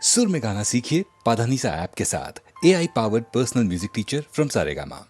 सुर में गाना सीखिए पाधानीसा ऐप के साथ। AI powered personal music teacher from Saregama.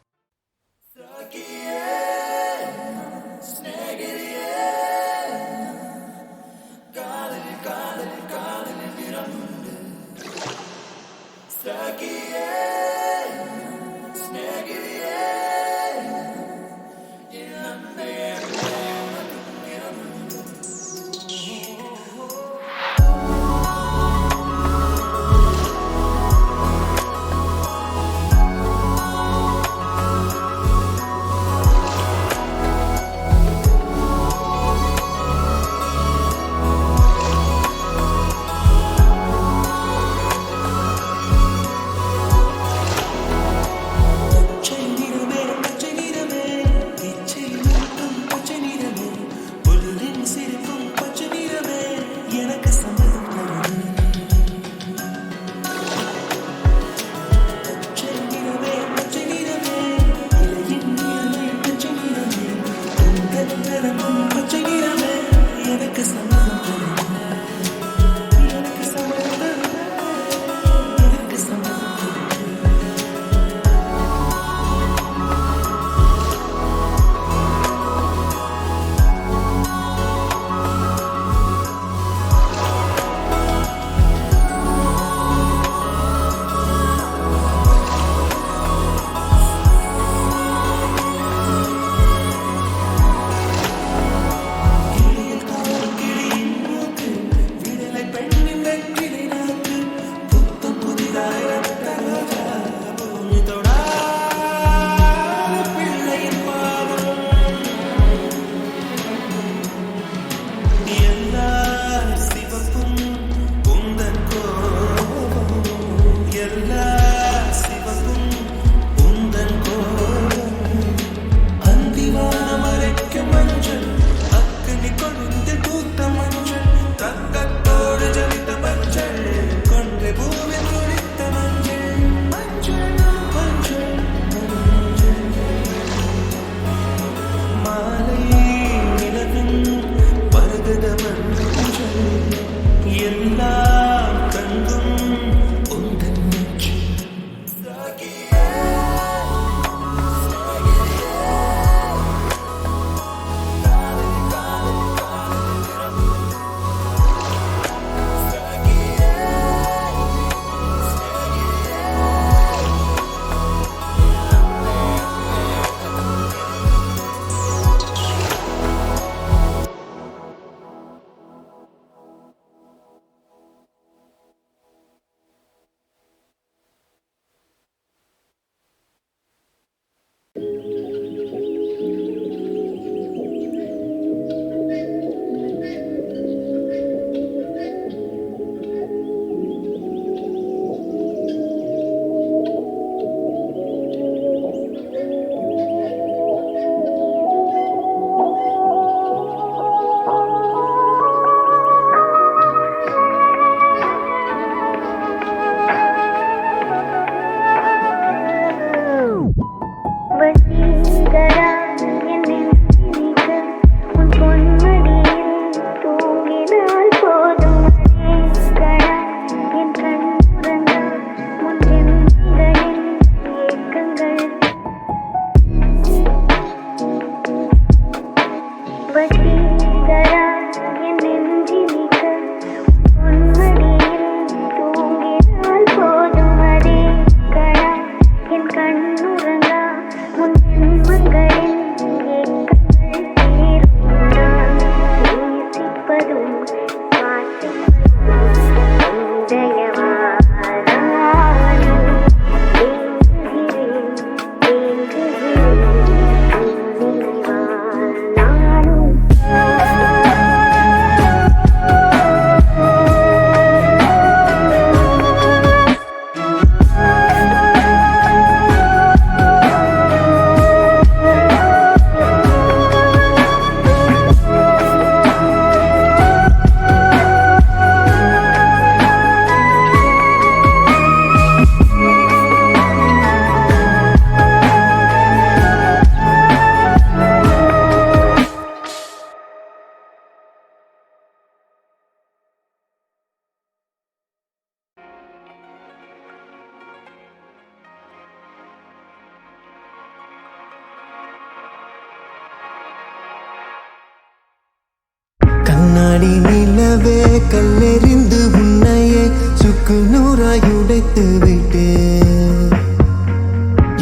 சுக்கு நூறாய் உடைத்து விட்டேன்.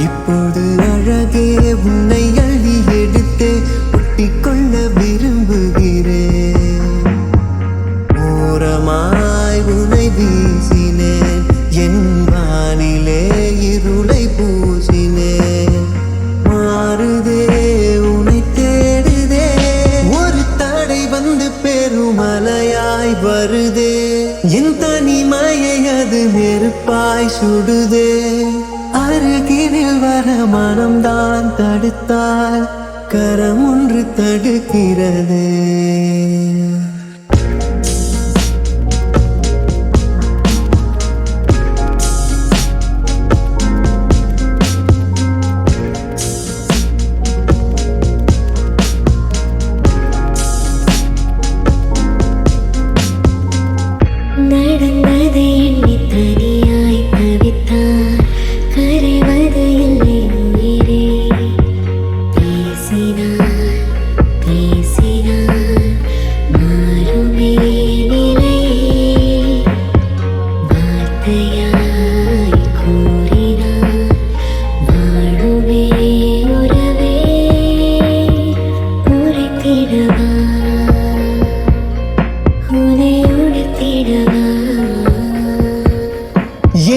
இப்போது அழகே உன்னை அள்ளி எடுத்து ஒட்டிக்கொள்ள விரும்புகிறேன். ஓரமாய் உன்னை வீசினேன், என் வானிலே இருளை பூசினேன். மாறுதே உன்னை தேடுதே, ஒரு தடை வந்து பெருமலையாய் வருதே. என் தனிமையை அது நெருப்பாய் சுடுதே. அருகினில் வர மனம்தான் தடுத்தால் கரம் ஒன்று தடுக்கிறது. நடந்ததை எண்ணி தனியாய் தவித்தார், கரைவது இல்லை உயிரே. பேசினார் பேசினார் மாறுமே நிலையே. வார்த்தையாய் கூறினார் வாழுமே உறவே. உரைத்திடவா உனை உணர்த்திடவா.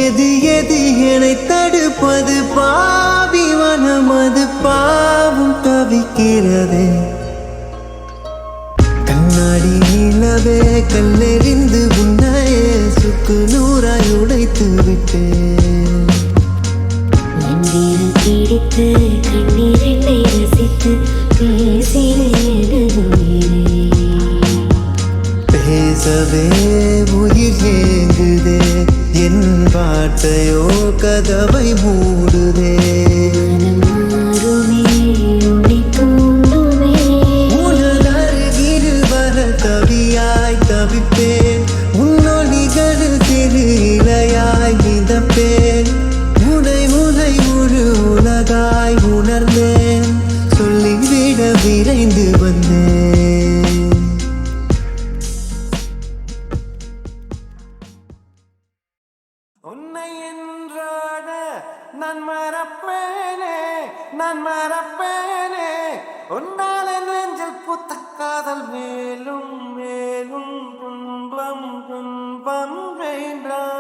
எது எது என்னை தடுப்பது, பாவி மனம் அது பாவம் தவிக்கிறதே. கண்ணாடி நிலவே கல்லெறிந்து உன்னையே சுக்கு நூறாய் உடைத்து விட்டேன். மந்திர பிடித்து கண்ணீரெண்டை ரசித்து பேசினேன் உயிரே. பேசவே உயிர் ஏங்குதே, என் வார்த்தையோ கதவை மூடுதே. மனம் மாறுமே உன்னை தூண்டுமே. உனது அருகில் வர தவியாய் தவிப்பேன், உன்னொலிகளில் திரு இலையாய் மிதப்பேன். உனை உனை முழு உலகாய் உணர்ந்தேன், சொல்லிவிட விரைந்து வந்தேன். உன்னை என்றாட நான் மறப்பேனே, நான் மறப்பேனே. உன்னால் என் நெஞ்சில் பூத்த காதல் மேலும் மேலும் துன்பம் துன்பம் வேண்டாம்.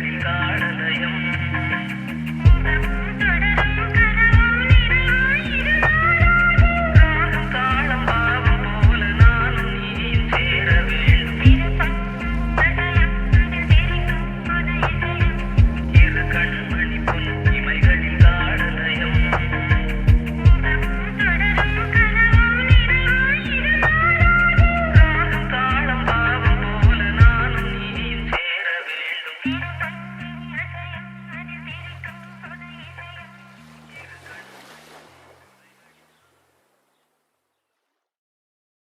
இமைகளில் காணலயம் ராகம் தாளம் பாவம் போல நானும் நீயும் சேர வேண்டும் இரு கண்மணி பொன் இமைகளில் காணலயம் ராகம் தாளம் பாவம் போல நானும் நீயும் சேர வேண்டும்